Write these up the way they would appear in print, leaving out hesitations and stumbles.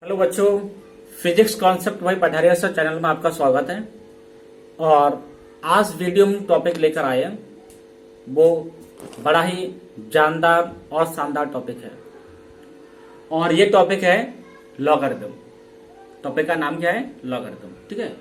Hello बच्चों, physics concept भाई पढ़ारिया sir channel में आपका स्वागत है। और आज वीडियो में टॉपिक लेकर आए हैं, वो बड़ा ही जानदार और शानदार टॉपिक है। और ये टॉपिक है लॉगरिथम। टॉपिक का नाम क्या है? लॉगरिथम। ठीक है,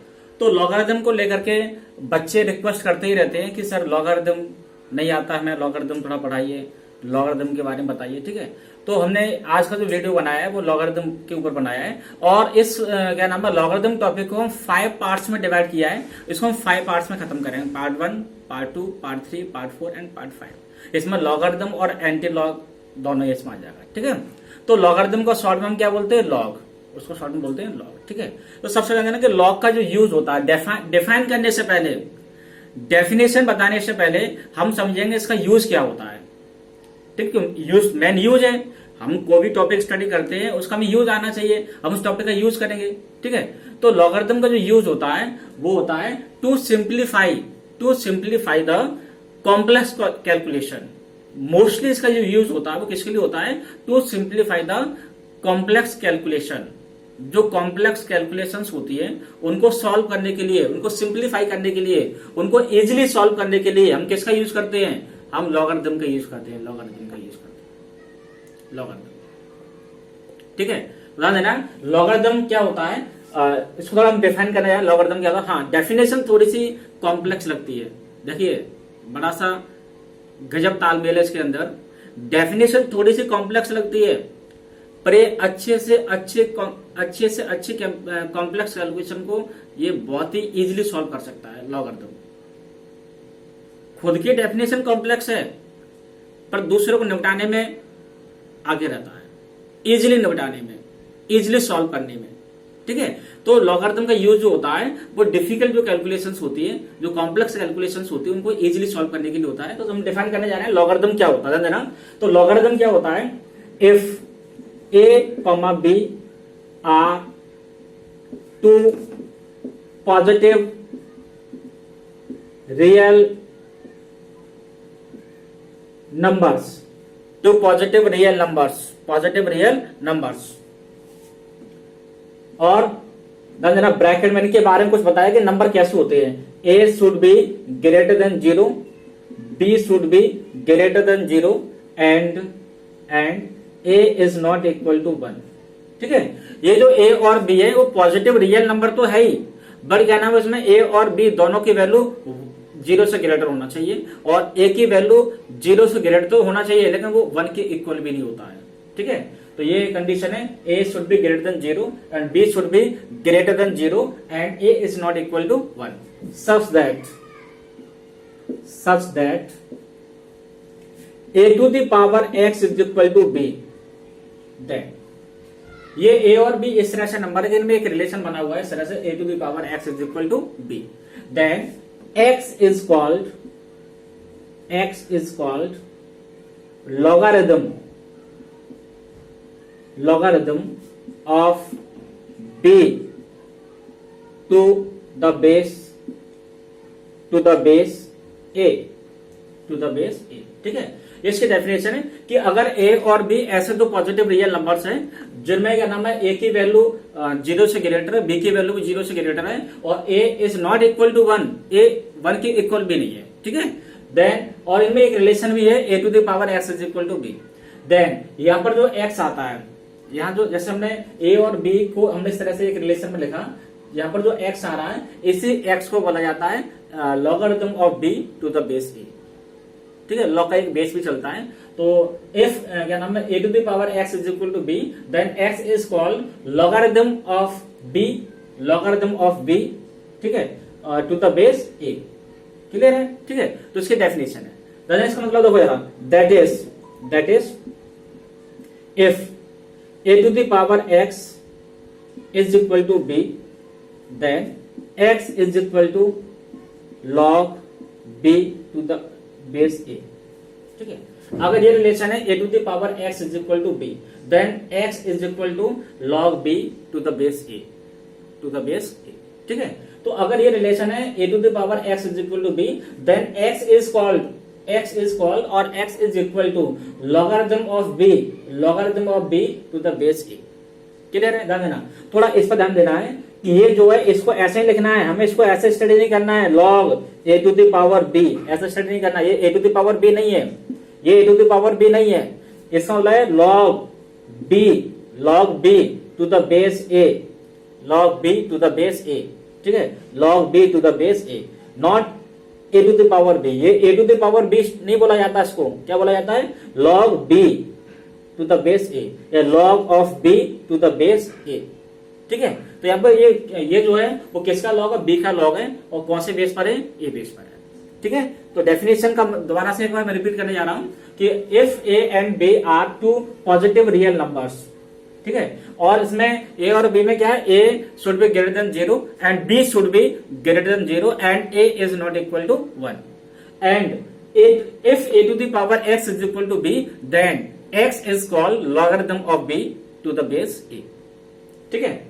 तो लॉगरिथम को लेकर के बच्चे रिक्वेस्ट करते ही रहते हैं कि सर लॉगरिथम नहीं आता है, हमें लॉगरिथम थोड़ा पढ़ाइए, लॉगरिथम के बारे में बताइए। ठीक है, तो हमने आज का जो वीडियो बनाया है वो लॉगरिथम के ऊपर बनाया है। और इस क्या नाम है, लॉगरिथम टॉपिक को हम 5 पार्ट्स में डिवाइड किया है। इसको हम 5 पार्ट्स में खत्म करेंगे, part 1, part 2, part 3, part 4 and part 5। इसमें लॉगरिथम और एंटी लॉग दोनों इसमें आ जाएगा। ठीक है, तो लॉगरिथम को शॉर्ट में हम क्या बोलते हैं? लॉग। उसको शॉर्ट में बोलते हैं लॉग। ठीक है, तो सबसे पहले ना कि लॉग का जो यूज होता है, डिफाइन करने से पहले, डेफिनेशन बताने से पहले हम समझेंगे इसका यूज क्या होता है। ठीक है, यूज मेन यूज है। हम कोई भी टॉपिक स्टडी करते हैं उसका हमें यूज आना चाहिए, हम उस टॉपिक का यूज करेंगे। ठीक है, तो लॉगरिथम का जो यूज होता है वो होता है to simplify the complex calculation. Mostly इसका जो यूज होता है वो किसके लिए होता है? To simplify the complex calculation. जो कॉम्प्लेक्स कैलकुलेशंस होती है उनको सॉल्व करने के लिए, उनको सिंप्लीफाई करने के लिए, उनको इजिली सॉल्व करने के लिए हम किसका यूज करते हैं? हम लॉगरिथम का यूज करते हैं। लॉगरिथम। ठीक है, ध्यान देना, लॉगरिथम क्या होता है, इसको थोड़ा हम डिफाइन करना है। लॉगरिथम क्या होता है? हाँ, डेफिनेशन थोड़ी सी कॉम्प्लेक्स लगती है। देखिए, बड़ा सा गजब तालमेल है इसके अंदर। डेफिनेशन थोड़ी सी कॉम्प्लेक्स लगती है, पर ये अच्छे से अच्छे कॉम्प्लेक्स कैलकुलेशन को ये बहुत ही इजीली सॉल्व कर सकता है लॉगरिथम। खुद की डेफिनेशन कॉम्प्लेक्स है, पर दूसरों को निपटाने में आगे रहता है, इजीली निपटाने में, इजीली सॉल्व करने में। ठीक है, तो लॉगरिथम का यूज जो होता है वो डिफिकल्ट जो कैलकुलेशंस होती है, जो कॉम्प्लेक्स कैलकुलेशंस होती है, उनको इजीली सॉल्व करने के लिए होता है। तो हम डिफाइन करने जा रहे हैं लॉगरिथम क्या होता है ना। तो लॉगरिथम क्या होता है? If a, b are two positive real numbers, positive real numbers। और जरा ब्रैकेट में इनके बारे में कुछ बताया कि नंबर कैसे होते हैं। a should be greater than 0, b should be greater than 0 and a is not equal to 1। ठीक है, ये जो a और b है वो पॉजिटिव रियल नंबर तो है ही, बट क्या नाम है, इसमें a और b दोनों की वैल्यू 0 से ग्रेटर होना चाहिए, और a की वैल्यू 0 से ग्रेटर तो होना चाहिए, लेकिन वो 1 के इक्वल भी नहीं होता है। ठीक है, तो ये कंडीशन है, a should be greater than 0 and b should be greater than 0 and a is not equal to 1 such that a to the power x is equal to b। Then ये a और b इस तरह से number है जिनमें एक relation बना हुआ है, इस तरह से a to the power x is equal to b। Then x is called logarithm of b to the base a। ठीक है, इसकी डेफिनेशन है कि अगर a और b ऐसे दो पॉजिटिव रियल नंबर्स हैं जिनमें क्या नाम है, a की वैल्यू 0 से ग्रेटर है, b की वैल्यू भी 0 से ग्रेटर है, और a is not equal to 1, a 1 के इक्वल भी नहीं है। ठीक है, देन और इनमें एक रिलेशन भी है, a to the power x is equal to b। Then यहाँ पर जो x आता है, यहाँ जो जैसे हमने a और b को हमने इस तरह से एक रिलेशन में लिखा, यहाँ पर जो x आ रहा है इसी x को बोला जाता है logarithm of b to the base a। ठीक है, लॉग का एक बेस भी चलता है। तो इफ क्या नाम है, a to the power x is equal to b, then x is called logarithm of b। ठीक है, to the base a। Clear है? ठीक है, तो इसकी डेफिनेशन है, देन इसका मतलब देखो जरा, that is if a to the power x is equal to b, then x is equal to log b to the base a। ठीक है, अगर ये रिलेशन है a to the power x is equal to b, then x is equal to log b to the base a। ठीक है, तो अगर ये रिलेशन है a to the power x is equal to b, then x is called और x is equal to logarithm of b to the base a। Clear है? ध्यान देना, थोड़ा इस पर ध्यान देना है कि ये जो है इसको ऐसे ही लिखना है, हमें इसको ऐसे स्टडी नहीं करना है log a to the power b, ऐसे स्टडी नहीं करना। ये a to the power b नहीं है, ये a to the power b नहीं है, इसका मतलब है log b to the base a, log b to the base a, ठीक है, log b to the base a, not a to the power b. ये a to the power b नहीं बोला जाता, इसको क्या बोला जाता है? Log b to the base a या log of b to the base a, ठीक है। तो यहाँ पर ये जो है वो किसका लॉग है? बी का लॉग है, और कौन से बेस पर है? ए बेस पर है, ठीक है। तो डेफिनेशन का दोबारा से एक बार मैं रिपीट करने जा रहा हूं कि if a and b are two positive real numbers, ठीक है, और इसमें ए और बी में क्या है? A should be greater than 0 and b should be greater than 0 and a is not equal to 1 and if a to the power x is equal to b then x is called logarithm of b to the base a, ठीक है।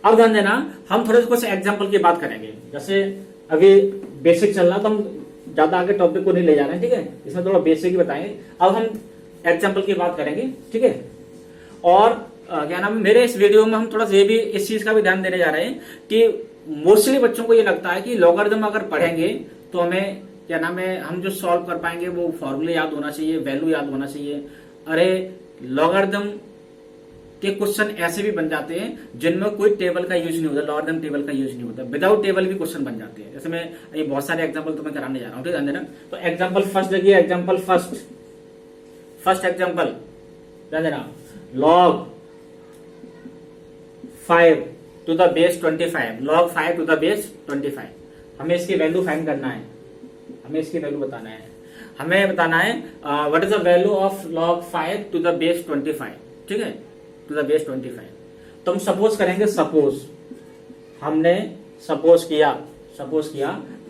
अब ध्यान देना, हम थोड़े कुछ example की बात करेंगे। जैसे अभी बेसिक चल रहा तो हम ज्यादा आगे टॉपिक को नहीं ले जा रहे हैं, ठीक है, इसमें थोड़ा बेसिक ही बताएंगे। अब हम एग्जांपल की बात करेंगे, ठीक है। और क्या नाम है, मेरे इस वीडियो में हम थोड़ा सा ये भी इस चीज का भी ध्यान देने जा रहे हैं कि मोस्टली बच्चों को ये लगता है कि लॉगरिथम अगर पढ़ेंगे तो हमें क्या नाम है, हम जो सॉल्व कर पाएंगे वो फॉर्मूले याद होना चाहिए, वैल्यू याद होना चाहिए। अरे लॉगरिथम के क्वेश्चन ऐसे भी बन जाते हैं जिनमें कोई टेबल का यूज नहीं होता, लॉगरिथम टेबल का यूज नहीं होता, विदाउट टेबल भी क्वेश्चन बन जाते हैं। जैसे मैं ये बहुत सारे एग्जांपल तुम्हें कराने जा रहा हूँ, ठीक है। तो एग्जांपल फर्स्ट देखिए, एग्जांपल फर्स्ट एग्जांपल ध्यान देना, log 5 to the base 25, log 5 to the base 25। हमें इसकी वैल्यू फाइंड करना है, हमें इसकी वैल्यू बताना है, हमें बताना है what is the value of log 5 to the base 25, ठीक है, टू द बेस 25। तो हम सपोज करेंगे, सपोज हमने सपोज किया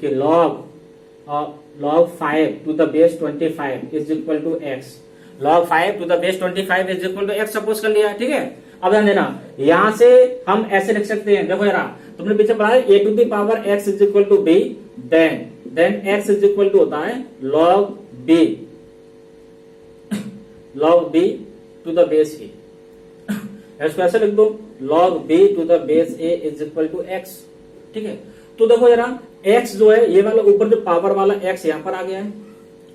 कि log 5 to the base 25 is equal to x, log 5 to the base 25 is equal to x suppose कर लिया, ठीक है। अब ध्यान देना, यहां से हम ऐसे लिख सकते हैं, देखो यार तुमने पीछे पढ़ा है a to the power x is equal to b then x is equal to होता है log b to the base a. इसको ऐसे लिख दो, log b to the base a is equal to x, ठीक है। तो देखो जरा एक्स जो है, ये वाला ऊपर जो पावर वाला एक्स यहां पर आ गया है,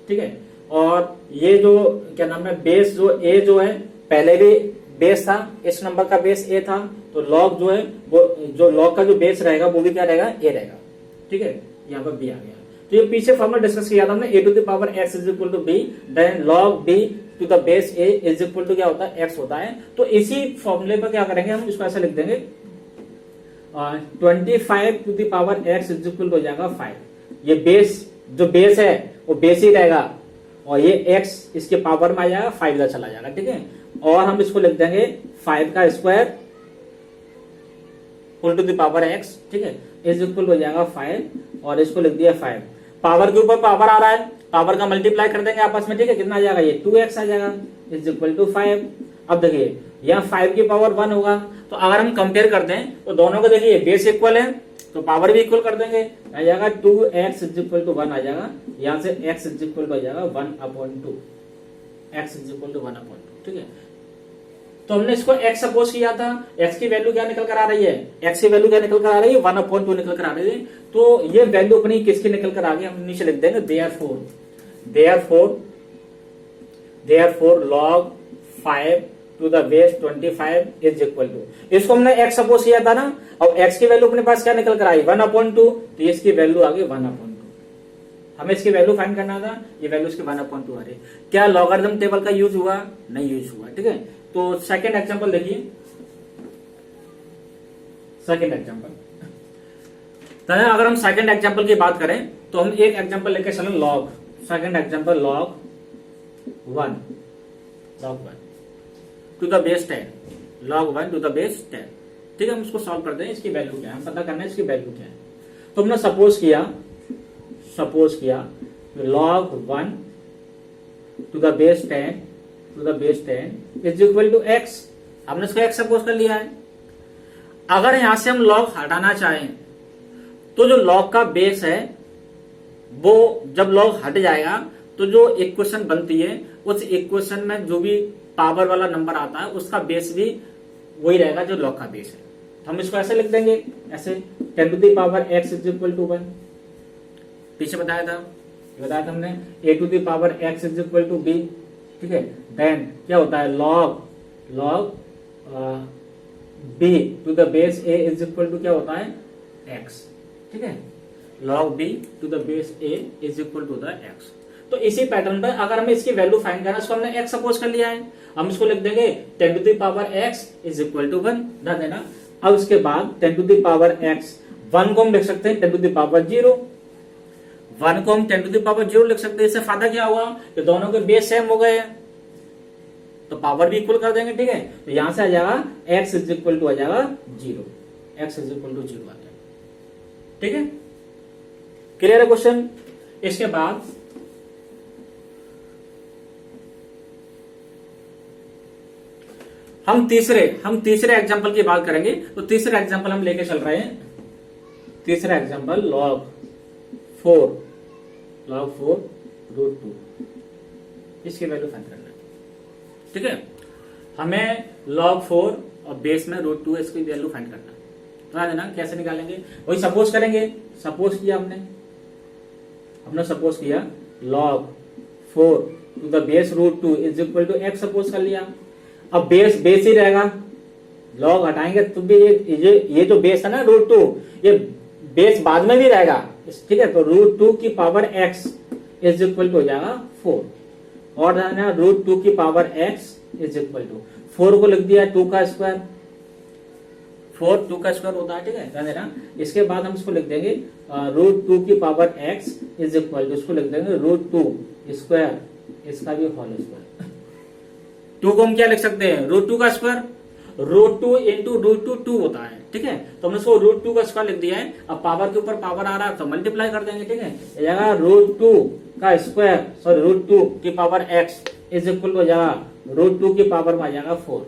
ठीक है, और ये जो क्या नाम है बेस जो ए जो है पहले भी बेस था, इस नंबर का बेस ए था, तो लॉग जो है वो जो लॉग का जो बेस रहेगा वो भी क्या रहेगा? ए रहेगा, ठीक है। यहाँ पर बी आ गया। तो ये पीछे फॉर्मूला डिस्कस किया था हमने, a to the power x is equal to b then log b to the base a is equal to क्या होता है? एक्स होता है। तो इसी फॉर्मूले पर क्या करेंगे हम, इसको ऐसे लिख देंगे 25 to the power x is equal to हो जाएगा 5। ये बेस जो बेस है वो बेस ही रहेगा, और ये एक्स इसके पावर में आ जाएगा, 5 इधर चला जाएगा, ठीक है। और हम इसको लिख देंगे 5 का square whole to the power x, ठीक है, इज इक्वल हो जाएगा 5, और इसको लिख दिया 5। पावर के ऊपर पावर आ रहा है, पावर का मल्टीप्लाई कर देंगे आपस में, ठीक है, कितना आ जाएगा? ये 2x आ जाएगा इज इक्वल टू 5। अब देखिए यहाँ 5 की पावर 1 होगा, तो अगर हम कंपेयर कर दें तो दोनों को देखिए बेस इक्वल है तो पावर भी इक्वल कर देंगे, आ जाएगा 2x इज इक्वल टू 1 आ जाएगा, यहाँ से x इज इक्वल टू आ जाएगा 1/2, x इज इक्वल टू 1/2, ठीक है। तो हमने इसको x सपोज किया था, x की वैल्यू क्या निकल कर आ रही है? x की वैल्यू क्या निकल कर आ रही है? 1/2 निकल कर आ रही है। तो ये वैल्यू अपनी किसकी निकल कर आ गई? हम नीचे लिख देंगे therefore log 5 to the base 25 is equal to, इसको हमने x सपोज किया था ना, और x की वैल्यू अपने पास क्या निकल कर आई? 1/2, तो इसकी वैल्यू आ गई 1/2। हमें इसकी वैल्यू फाइंड करना था, ये वैल्यू इसकी 1/2 आ रही। क्या लॉगरिथम टेबल का यूज हुआ? नहीं यूज हुआ, ठीक है। तो सेकेंड एग्जांपल देखिए, सेकेंड एग्जांपल, अगर हम सेकेंड एग्जांपल की बात करें तो हम एक एग्जांपल लेकर चलें, log, second example log 1 to the base 10, log 1 to the base 10, ठीक है। हम इसको सॉल्व कर दें, इसकी वैल्यू क्या है, हम पता करना है इसकी वैल्यू क्या है। तो हमने सपोज किया log 1 to the base 10 is equal to x, हमने इसको x सपोज कर लिया है। अगर यहां से हम log हटाना चाहें तो जो log का बेस है वो जब log हट जाएगा तो जो इक्वेशन बनती है उस इक्वेशन में जो भी पावर वाला नंबर आता है उसका बेस भी वही रहेगा जो लॉग का बेस है। तो हम इसको ऐसे लिख देंगे, ऐसे 10 to the power x is equal to 1। पीछे बताया था हमने a to the power x is equal to b, ठीक है। देन क्या होता है, log b to the base a is equal to क्या होता है, x, ठीक है। log b to the base a is equal to the x। तो इसी पैटर्न पर अगर हमें इसकी वैल्यू फाइंड करना है, इसको हमने x सपोज कर लिया है, हम इसको लिख देंगे 10 to the power x is equal to 1, ध्यान देना। अब उसके बाद 10 टू द पावर x, 1 को हम लिख सकते हैं 10 टू द पावर 0, 1 को हम 10 टू द पावर 0 लिख सकते हैं। इससे फायदा क्या हुआ कि दोनों के बेस सेम हो गए, तो पावर भी इक्वल कर देंगे, ठीक है। तो यहां से आ जाएगा x इज इक्वल टू आ जाएगा 0, x इज इक्वल टू 0 आ जाएगा, ठीक है। क्लियर है क्वेश्चन। इसके बाद हम तीसरे एग्जांपल की बात करेंगे। तो तीसरा एग्जांपल हम लेके चल रहे हैं, तीसरा एग्जांपल log 4 रूट 2, इसकी वैल्यू फाइंड करना है, ठीक है। हमें log 4 और बेस में रूट 2 इसकी वैल्यू फाइंड करना है। तो ना कैसे निकालेंगे, वही सपोज करेंगे। सपोज किया हमने सपोज किया log 4 to the base root 2 is equal to x suppose कर लिया। अब बेस ही रहेगा, लॉग हटाएंगे तो भी ये जो बेस है ना रूट 2, ये बेस बाद में भी रहेगा, ठीक है। तो रूट 2 की power x is equal to हो जाएगा 4, और रूट 2 की power x is equal to 4 को लिख दिया 2 का स्क्वायर, 4 2 का स्क्वायर होता है, ठीक है, ध्यान देना। इसके बाद हम इसको लिख देंगे रूट 2 की power x is equal to, इसको लिख देंगे रूट 2 स्क्वायर, इसका भी होल स्क्वायर। 2 को हम क्या लिख सकते हैं, रूट 2 का स्क्वायर, रूट 2 इंटू रूट 2 होता है, ठीक है। तो हमने इसको रूट 2 का स्क्वायर लिख दिया है। अब पावर के ऊपर पावर आ रहा है तो मल्टीप्लाई कर देंगे, ठीक है। रूट 2 का स्क्वायर, सॉरी रूट 2 की पावर x इज इक्वल हो जाएगा रूट 2 की पावर में आ जाएगा 4,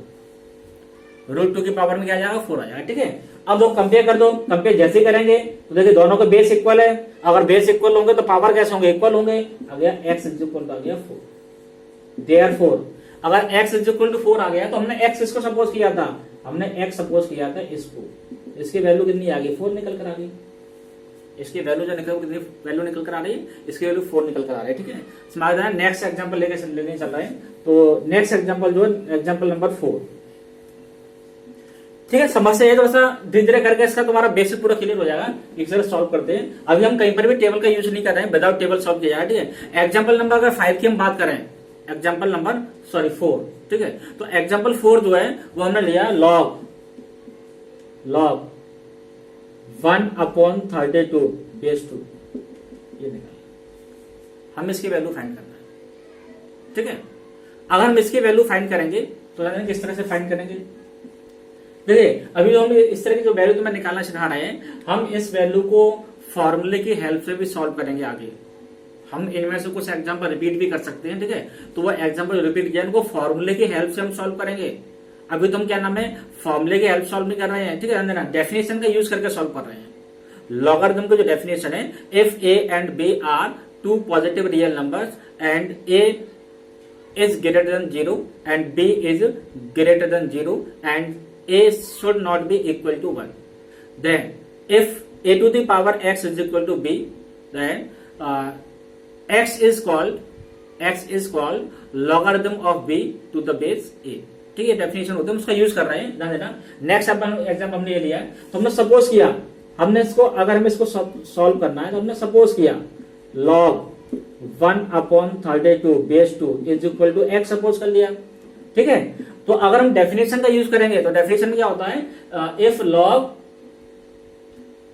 रूट 2 की पावर में क्या आ जाएगा 4 आ जाएगा, ठीक है। अब दो कंपेयर कर दो, कंपेयर जैसे करेंगे तो देखिए दोनों के बेस इक्वल है, अगर बेस इक्वल होंगे तो पावर कैसे होंगे, इक्वल होंगे। आ गया x इज इक्वल आ गया 4, देयरफॉर अगर x इज इक्वल टू 4 आ गया तो हमने x इसको सपोज किया था, हमने x सपोज किया था इसको, इसकी वैल्यू कितनी आ गई 4 निकल कर आ गई, इसकी वैल्यू जो कितनी वैल्यू निकल कर आ रही है, इसकी वैल्यू 4 निकल कर आ रही है, ठीक है। समझ रहे हैं। नेक्स्ट एग्जांपल लेके चल रहे हैं। तो नेक्स्ट एग्जांपल जो है एग्जांपल नंबर 4, ठीक है। समस्या ये थोड़ा सा धीरे धीरे करके इसका तुम्हारा बेसिक पूरा क्लियर हो जाएगा, एक तरह सॉल्व करते हैं। अभी हम कहीं पर भी टेबल का यूज नहीं कर रहे हैं, विदाउट टेबल सॉल्व किया जाएगा, ठीक है। एग्जांपल नंबर अगर 5 की हम बात करें, एग्जाम्पल नंबर 4, ठीक है। तो एग्जाम्पल 4 जो है वो हमने लिया log 1/32 बेस 2, ये निकाला। हम इसकी वैल्यू फाइंड करना है, ठीक है। अगर हम इसकी वैल्यू फाइंड करेंगे तो किस तरह से फाइंड करेंगे, देखिए अभी जो हम इस तरह की जो वैल्यू तुम्हें निकालना सिखा रहे हैं, हम इस वैल्यू को फॉर्मूले की हेल्प से भी सॉल्व करेंगे आगे। हम इनमें से कुछ एग्जांपल रिपीट भी कर सकते हैं, ठीक है। तो वो एग्जांपल रिपीट किया उनको फॉर्मूले की हेल्प से हम सॉल्व करेंगे। अभी तुम क्या नाम है, फॉर्मूले की हेल्प सॉल्व नहीं कर रहे हैं, ठीक है, डेफिनेशन का यूज करके सॉल्व कर रहे हैं। लॉगरिथम का जो डेफिनेशन है, if a and b are 2 positive real numbers and a is greater than 0 and b is greater than 0 and a should not be equal to 1, then if a to the power x is equal to b, then x is called logarithm of b to the base a, ठीक है। Definition होता है, उसका use कर रहे हैं, ध्यान देना। नेक्स्ट एग्जाम्पल हमने ये लिया है, तो हमने सपोज किया, हमने इसको अगर हमें इसको सॉल्व करना है तो हमने सपोज किया log 1/32 base 2 is equal to x suppose कर लिया, ठीक है। तो अगर हम डेफिनेशन का यूज करेंगे तो डेफिनेशन क्या होता है, इफ log,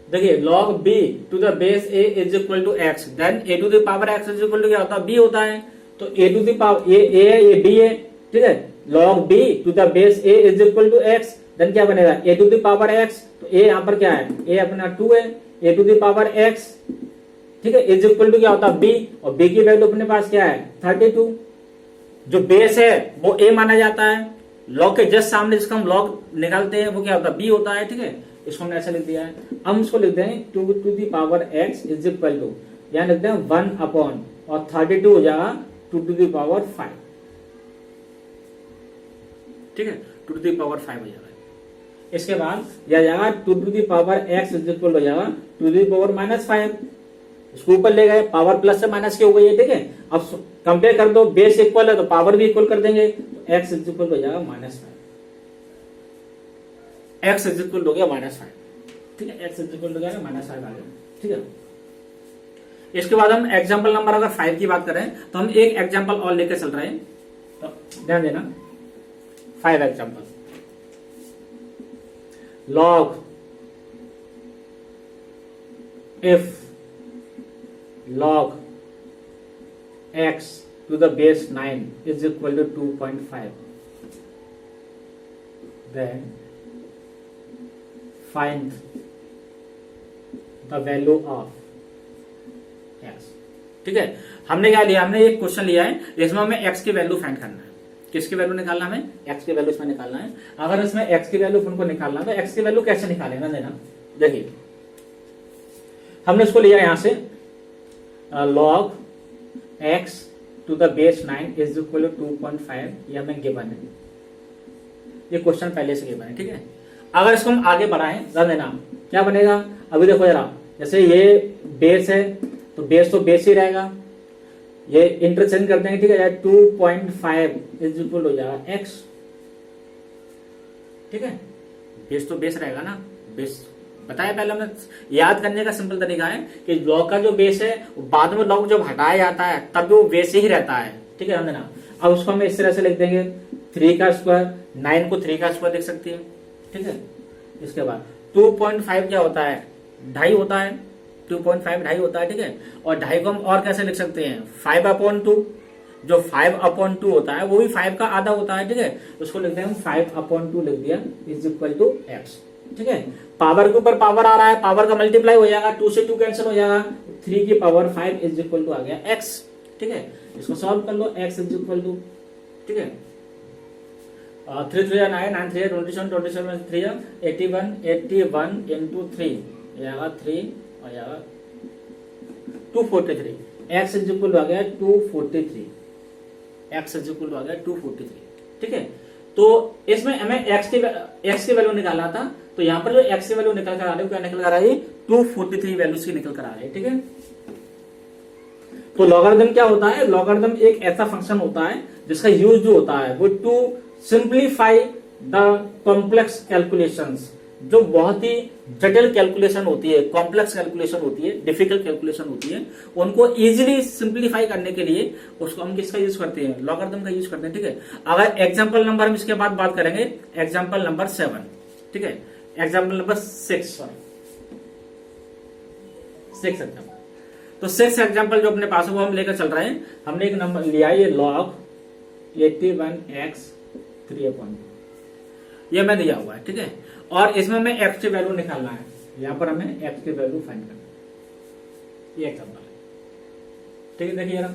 देखिए log b to the base a is equal to x, then a to the power x is equal to क्या होता है, b होता है। तो a to the power a है, ये b है, ठीक है। log b to the base a is equal to x, then क्या बनेगा a to the power x, तो a यहाँ पर क्या है, a अपना 2 है, a to the power x, ठीक है, इज इक्वल टू क्या होता है b, और b की वैल्यू अपने पास क्या है 32। जो बेस है वो a माना जाता है, लॉग के जस्ट सामने जिसका हम लॉग निकालते हैं वो क्या होता है b होता है, ठीक है। इसको हमने ऐसा लिख दिया है। हम इसको लिख देंगे 2 to the power x is equal to, यहाँ लिखते हैं 1 अपॉन और 32 हो जाएगा 2 टू द पावर 5, ठीक है, 2 टू द पावर 5 हो जाएगा। इसके बाद यह जाएगा 2 to the power x is equal हो जाएगा 2 टू द पावर -5। इसको ऊपर ले गए, पावर प्लस से माइनस की हो गई है, ठीक है। अब कंपेयर कर दो, बेस इक्वल है तो पावर भी इक्वल कर देंगे, तो x इज इक्वल हो जाएगा -5, x इज इक्वल हो गया -5, ठीक है। x इज इक्वल हो जाएगा -5 आ गया, ठीक है। इसके बाद हम एग्जाम्पल नंबर अगर 5 की बात करें तो हम एक एग्जाम्पल और लेकर चल रहे हैं, तो ध्यान देना। 5 example, log if log x to the base 9 is equal to 2.5, then find the value of x, ठीक है। हमने क्या लिया, हमने एक क्वेश्चन लिया है, इसमें हमें x की वैल्यू फाइंड करना है। किसकी वैल्यू निकालना, हमें x की वैल्यू इसमें निकालना है। अगर इसमें x की वैल्यू उनको निकालना है तो x की वैल्यू कैसे निकालेगा, देना। देखिए हमने इसको लिया यहां से log x to the base 9 is equal to 2.5, ये हमें गिवन है, ये क्वेश्चन पहले से गिवन है, ठीक है। अगर इसको हम आगे बढ़ाएं, ध्यान देना क्या बनेगा। अभी देखो जरा, जैसे ये बेस है तो बेस तो बेस ही रहेगा, ये इंटरचेंज कर देंगे, ठीक है। 2.5 इज इक्वल हो जाएगा x, ठीक है। बेस तो बेस रहेगा ना, बेस बताया पहले हमने। याद करने का सिंपल तरीका है कि लॉग का जो बेस है बाद में लॉग जब हटाया जाता है तब वो बेस ही रहता है, ठीक है ना। अब उसको हम इस तरह से लिख देंगे 3 का स्क्वायर, 9 को 3 का स्क्वायर लिख सकती है, ठीक है। इसके बाद 2.5 क्या होता है, 2.5 होता है, 2.5 2.5 होता है, ठीक है। और 2.5 को हम और कैसे लिख सकते हैं, 5/2, जो 5/2 होता है वो भी 5 का आधा होता है, ठीक है। उसको लिखते हैं हम 5/2 लिख दिया इज इक्वल टू x, ठीक है। पावर के ऊपर पावर आ रहा है, पावर का मल्टीप्लाई हो जाएगा, 2 से 2 कैंसिल हो जाएगा, 3 की पावर 5 इज इक्वल टू आ गया x, ठीक है। इसको सॉल्व कर लो, x इज इक्वल टू, ठीक है, 3 3 9 9 3 27 27 3 81 81 into 3 जाएगा 3 और जाएगा 243, x इज इक्वल आ गया 243, x इज इक्वल आ गया 243, ठीक है। तो इसमें हमें x की वैल्यू निकालना था, तो यहां पर जो x की वैल्यू निकल कर आ रही है क्या निकल कर आ रही है, 243 वैल्यूज की निकल कर आ रही है, ठीक है। तो लॉगरिथम क्या होता है, लॉगरिथम एक ऐसा फंक्शन होता है जिसका यूज जो होता है वो to simplify the complex calculations, जो बहुत ही जटिल कैलकुलेशन होती है, कॉम्प्लेक्स कैलकुलेशन होती है, डिफिकल्ट कैलकुलेशन होती है, उनको इजीली सिंप्लीफाई करने के लिए उसको हम किसका यूज करते हैं, लॉगरिथम का यूज करते हैं, ठीक है। अगर एग्जांपल नंबर हम इसके बाद बात करेंगे, एग्जांपल नंबर 7, ठीक है, एग्जांपल नंबर 6 एग्जांपल, तो 6 एग्जांपल जो अपने पास है वो हम लेकर चल रहे हैं। हमने एक नंबर लिया है, ये लॉग 81x 3/2, ये मैं दिया हुआ है, ठीक है। और इसमें हमें x की वैल्यू निकालना है, यहां पर हमें x की वैल्यू फाइंड करना है, ये एग्जांपल है, ठीक है। देखिए ना,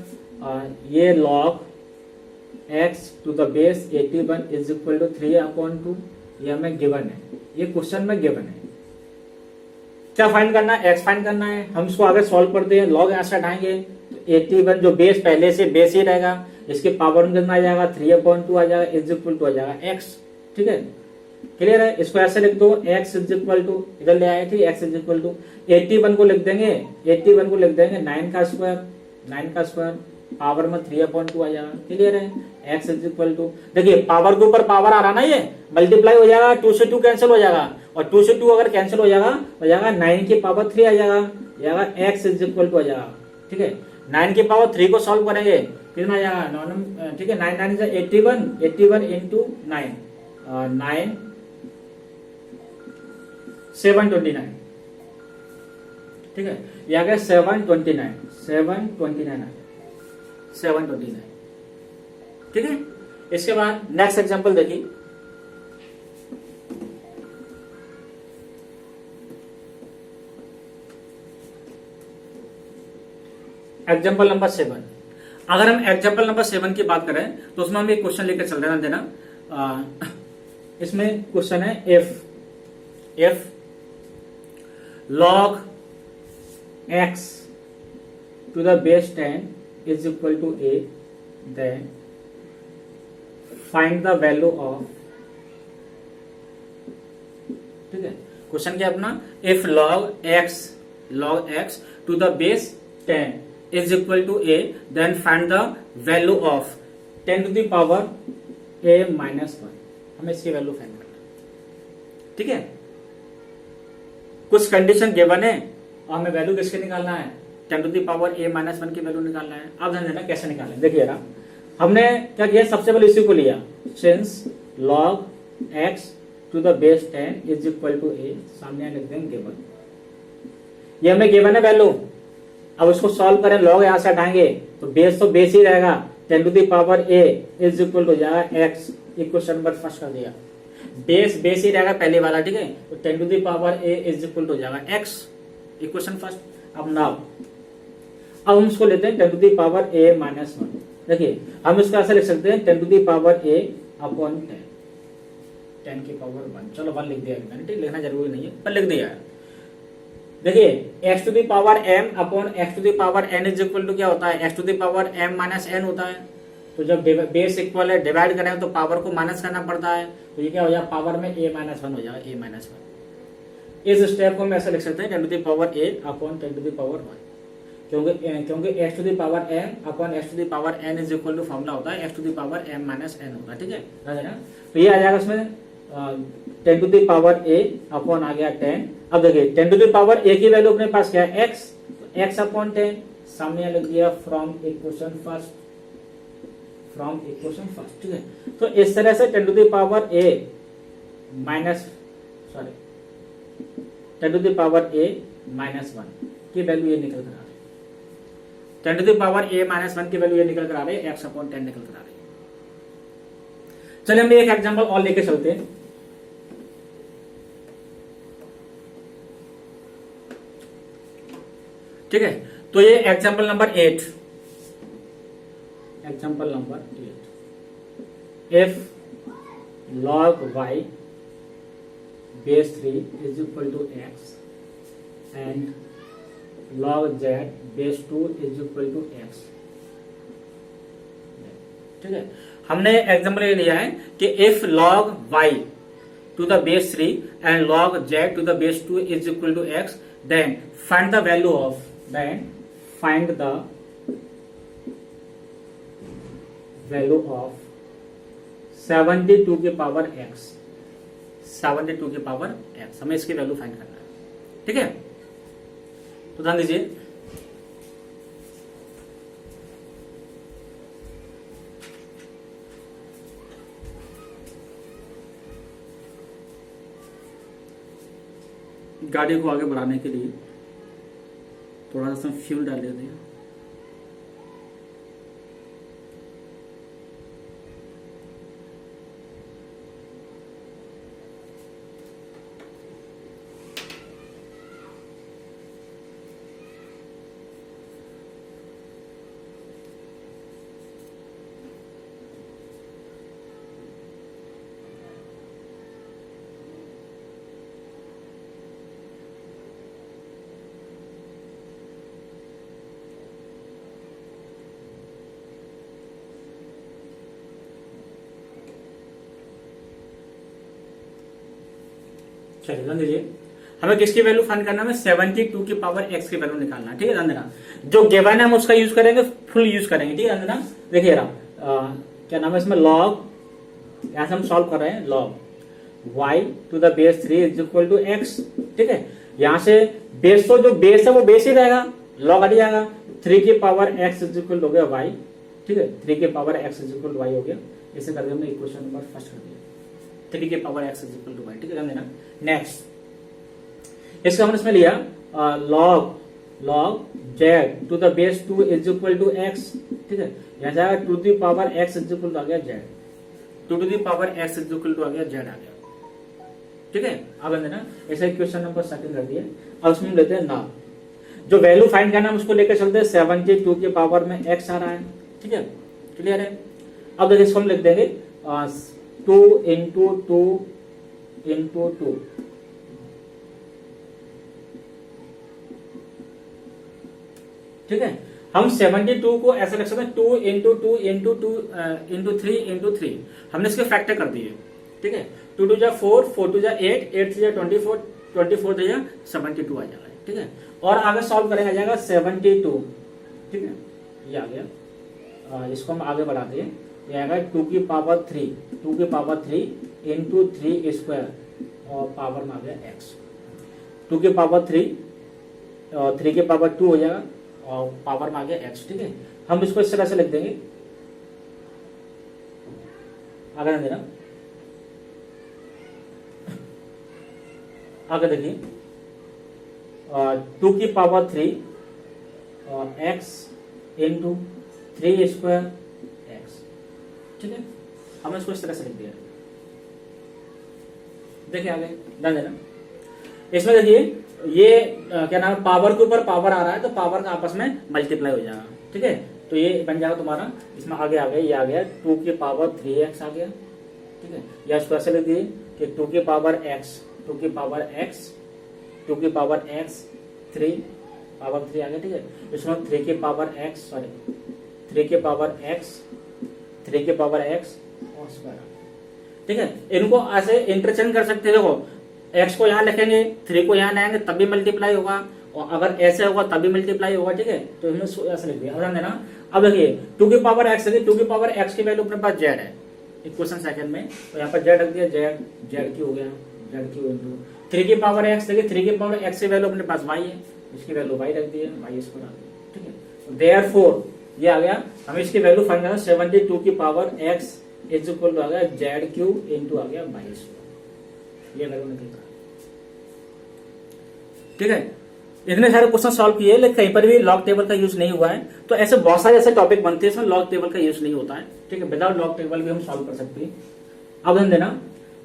ये log x to the base 81 is equal to 3/2, ये हमें गिवन है, ये क्वेश्चन में गिवन है। क्या फाइंड करना है, x फाइंड करना है। हम इसको आगे सॉल्व करते हैं, log यहाँ से हटाएंगे तो 81 जो बेस पहले से बेस ही रहेगा, इसके पावर में कितना आ जाएगा 3/2 आ जाएगा, इज इक्वल टू आ जाएगा x, ठीक है। क्लियर है, इसको ऐसे लिख दो, x इज इक्वल टू, इधर ले आए थे, x इज इक्वल टू 81 को लिख देंगे, 81 को लिख देंगे 9 का स्क्वायर पावर में 3/2 आ जाएगा। क्लियर है, x इज इक्वल टू, देखिए पावर के ऊपर पावर आ रहा ना, ये मल्टीप्लाई हो जाएगा, 2 से 2 कैंसिल हो जाएगा, और 2 से 2 अगर कैंसिल हो जाएगा 9 की पावर 3 आ जाएगा, x इज इक्वल टू आ जाएगा, ठीक है। 9 की पावर 3 को सॉल्व करेंगे कितना आ जाएगा, ठीक है, 9 9 इज 81 इंटू 9 9 729, ठीक है, ये आ गया 729, ठीक है। इसके बाद नेक्स्ट एग्जांपल देखिए, एग्जांपल नंबर 7। अगर हम एग्जांपल नंबर 7 की बात करें तो उसमें हम एक क्वेश्चन लेकर चल रहे हैं, देना। इसमें क्वेश्चन है if log x to the base 10 is equal to a, then find the value of ठीक है, क्वेश्चन क्या अपना, if log x to the base 10 is equal to a, then find the value of 10 to the power a minus 1। हमें इसकी value find करना, ठीक है। कुछ कंडीशन गिवन है और हमें वैल्यू किसके निकालना है, 10 to the power a minus 1 की वैल्यू निकालना है। अब ध्यान देना कैसे निकालना है। देखिए ना, हमने क्या किया, सबसे पहले इसी को लिया, since log x to the base 10 is equal to a, सामने लिख देंगे गिवन, ये हमें गिवन है वैल्यू। अब उसको सॉल्व करें, लॉग यहां से हटाएंगे तो बेस ही रहेगा, 10 to the power a is equal to जाएगा x, इक्वेशन नंबर फर्स्ट कर दिया, बेस ही रहेगा पहले वाला, ठीक है। तो 10 to the power a is equal to जाएगा x, इक्वेशन फर्स्ट। अब नाउ अब हम उसको लेते हैं 10 to the power a minus 1। देखिए हम इसको ऐसा लिख सकते हैं 10 to the power a upon 10 की पावर 1। चलो 1 लिख दिया मैंने, ठीक, लिखना जरूरी नहीं है पर लिख दिया है। देखिए x to the power m upon x to the power n is equal to क्या होता है, x to the power m minus n होता है। तो जब बेस इक्वल है, डिवाइड करें तो पावर को माइनस करना पड़ता है, तो ये क्या हो जाएगा, पावर में a माइनस 1 हो जाएगा, a माइनस 1। इस स्टेप को हम ऐसा लिख सकते हैं 10 to the power a upon 10 to the power 1, क्योंकि x to the power m upon x to the power n is equal to formula होता है x to the power m minus n होता है, ठीक है। तो ये आ जाएगा उसमें 10 to the power a upon आ गया 10। अब देखिए 10 टू द पावर a की वैल्यू अपने पास क्या है, x, तो x अपॉन 10 सामने लिख दिया फ्रॉम इक्वेशन फर्स्ट, ठीक है। तो इस तरह से 10 to the power a minus 10 to the power a minus 1 की वैल्यू ये निकल कर आ रही है, 10 to the power a minus 1 की वैल्यू ये निकल कर आ रही है, x अपॉन 10 निकल कर आ रही है। चलिए हम एक एग्जांपल और लेके चलते हैं। ठीक है, तो ये example number 8, if log y base 3 is equal to x and log z base 2 is equal to x, ठीक है। हमने एग्जांपल ये लिया है कि if log y to the base 3 and log z to the base 2 is equal to x, then find the value of, find the value of 72 की power x, 72 की power x, हमें इसकी वैल्यू फाइंड करना है, ठीक है। तो ध्यान दीजिए, गाड़ी को आगे बढ़ाने के लिए थोड़ा सा फ्यूल डाल देते हैं। चलिए ध्यान दीजिए, हमें किसकी वैल्यू फाइंड करना है, 72 की पावर x की वैल्यू निकालना, ठीक है। ध्यान देना, जो गिवन है हम उसका यूज करेंगे, फुल यूज करेंगे, ठीक है। ध्यान देना, देखिए क्या नाम है इसमें, log, यहां से हम सॉल्व कर रहे हैं, log y to the base 3 is equal to x, ठीक है। यहां से बेस, तो जो बेस है वो बेस ही रहेगा, log हट जाएगा, 3 की पावर x इज इक्वल हो गया y, ठीक है। 3 की power x is equal to y हो गया, इसे करके हमने इक्वेशन नंबर फर्स्ट कर दिया, 3 की power x is equal to y, ठीक है। ध्यान देना, नेक्स्ट इसका हमने इसमें लिया log z to the base 2 is equal to x, ठीक है। यहां जाएगा 2 to the power x is equal to आ गया z, 2 to the power x is equal to आ गया z आ गया, ठीक है। अब ना ऐसा इक्वेशन नंबर सेकंड कर दिया। अब उसमें लेते हैं नाउ, जो वैल्यू फाइंड करना है उसको लेकर चलते हैं, 72 की पावर में x आ रहा है, ठीक है, क्लियर है। अब देखिए इसको हम लिख देंगे 2 इंटू 2 इंटू 2, ठीक है। हम 72 को ऐसा लिख सकते हैं 2 इंटू 2 इंटू 2 इंटू 3 इंटू 3, हमने इसके फैक्टर कर दिए, ठीक है। 2 2 जा 4, 4 2 जा 8, 8 3 जा 24, 24 3 जा 72 आ जाएगा, ठीक है। और आगे सॉल्व करेंगे, आ जाएगा 72, ठीक है, ये आ गया। इसको हम आगे बढ़ाते हैं, ये आएगा 2 की पावर 3, 2 की पावर 3 इंटू 3 स्क्वायर और पावर में आ गया x, 2 की पावर 3 और 3 की पावर 2 हो जाएगा और पावर में आ गया x, ठीक है। हम इसको इस तरह से लिख देंगे, आगे देना, आगे देखिए 2 की पावर 3 और x इंटू 3 स्क्वायर x, ठीक है। हमने इसको इस तरह से लिख दिया, देखिए आगे ध्यान देना। इसमें देखिए ये क्या नाम है, पावर के ऊपर पावर आ रहा है तो पावर का आपस में मल्टीप्लाई हो जाएगा, ठीक है। तो ये बन जाएगा तुम्हारा, इसमें आगे आ गया, ये आ गया 2 की पावर 3x आ गया, ठीक है। या इसको ऐसे लिख दिए कि 2 की पावर x, 2 की पावर x, 2 की पावर x 3 पावर 3 आ गया, ठीक है। इसमें 3 की पावर x, सॉरी 3 की पावर x, 3 की पावर x और स्क्वायर, ठीक है। इनको ऐसे इंटरचेंज कर सकते हो, देखो x को यहाँ लिखेंगे, 3 को यहाँ लाएंगे तब भी मल्टीप्लाई होगा, और अगर ऐसे होगा तब भी मल्टीप्लाई होगा, ठीक है। तो इसमें ऐसे लिख दिया, ध्यान देना। अब देखिए 2 की पावर x है, 2 की पावर x की वैल्यू अपने पास z है, इक्वेशन सेकंड में, तो यहाँ पर z रख दिया, z की हो गया, z की इंटू 3 की पावर x, देखिए 3 की पावर x की वैल्यू अपने पास y है, इसकी वैल्यू y रख दी है, y इसको डाल दिया, ठीक है। देयरफॉर ये आ गया, हमें इसकी वैल्यू फाइंड करना, 72 की power x is equal to आ गया z क्यूब इंटू आ गया 22, ये वैल्यू निकल रहा है, ठीक है। इतने सारे क्वेश्चन सॉल्व किए, लेकिन कहीं पर भी लॉग टेबल का यूज नहीं हुआ है। तो ऐसे बहुत सारे ऐसे टॉपिक बनते हैं इसमें लॉग टेबल का यूज नहीं होता है, ठीक है। विदाउट लॉग टेबल भी हम सॉल्व कर सकते हैं। अब ध्यान देना,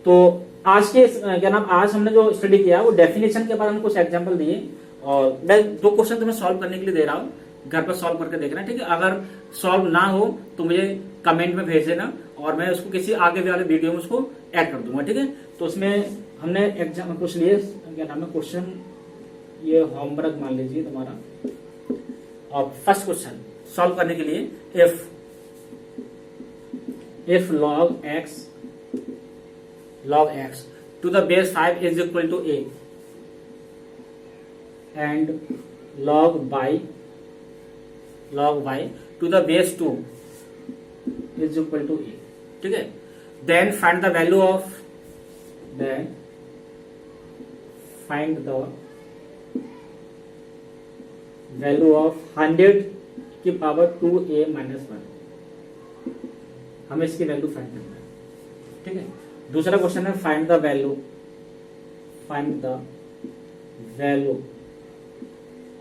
तो आज के क्या नाम, आज हमने जो स्टडी किया वो डेफिनेशन के बाद हम कुछ एग्जांपल दिए, और मैं 2 क्वेश्चन तुम्हें सॉल्व करने के लिए दे रहा हूँ, घर पर सॉल्व करके देखना, ठीक है। अगर सॉल्व ना हो तो मुझे कमेंट में भेज देना और मैं उसको किसी आगे वाले वीडियो में उसको ऐड कर दूंगा, ठीक है। तो उसमें हमने एग्जाम कुछ लिए, क्या नाम है, क्वेश्चन ये होमवर्क मान लीजिए तुम्हारा, और फर्स्ट क्वेश्चन सॉल्व करने के लिए if log x to the base 5 is equal to a and log y to the base 2 is equal to a, ठीक है। then find the value of 100 की पावर 2a माइनस 1, हमें इसकी value find करना है, ठीक है। दूसरा क्वेश्चन है फाइंड द वैल्यू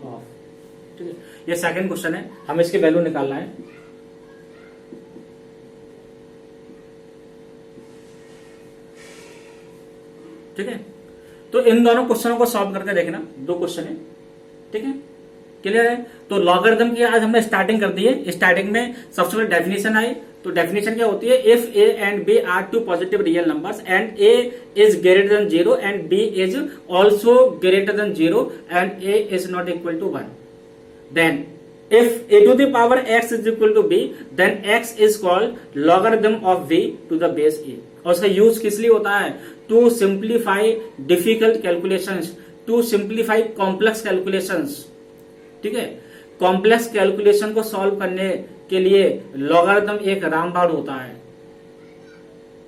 ऑफ, ठीक है। ये सेकंड क्वेश्चन है, हमें इसकी वैल्यू निकालना है, ठीक है। तो इन दोनों क्वेश्चनों को सॉल्व करके देखना, 2 क्वेश्चन है, ठीक है, क्लियर है। तो लॉगरिथम की आज हमने स्टार्टिंग कर दी है। स्टार्टिंग में सबसे पहले डेफिनेशन आई, तो डेफिनेशन क्या होती है, if a and b are 2 positive real numbers and a is greater than 0 and b is also greater than 0 and a is not equal to 1, then if a to the power x is equal to b then x is called logarithm of v to the base a। और उसका use किस लिए होता है, to simplify difficult calculations, to simplify complex calculations, ठीक है। Complex calculation को solve करने के लिए लॉगरिथम एक रामबाण होता है,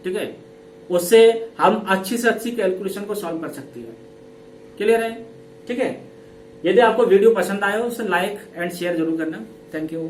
ठीक है। उससे हम अच्छी से अच्छी कैलकुलेशन को सॉल्व कर सकते हैं, क्लियर है, ठीक है। यदि आपको वीडियो पसंद आया हो तो लाइक एंड शेयर जरूर करना। Thank you.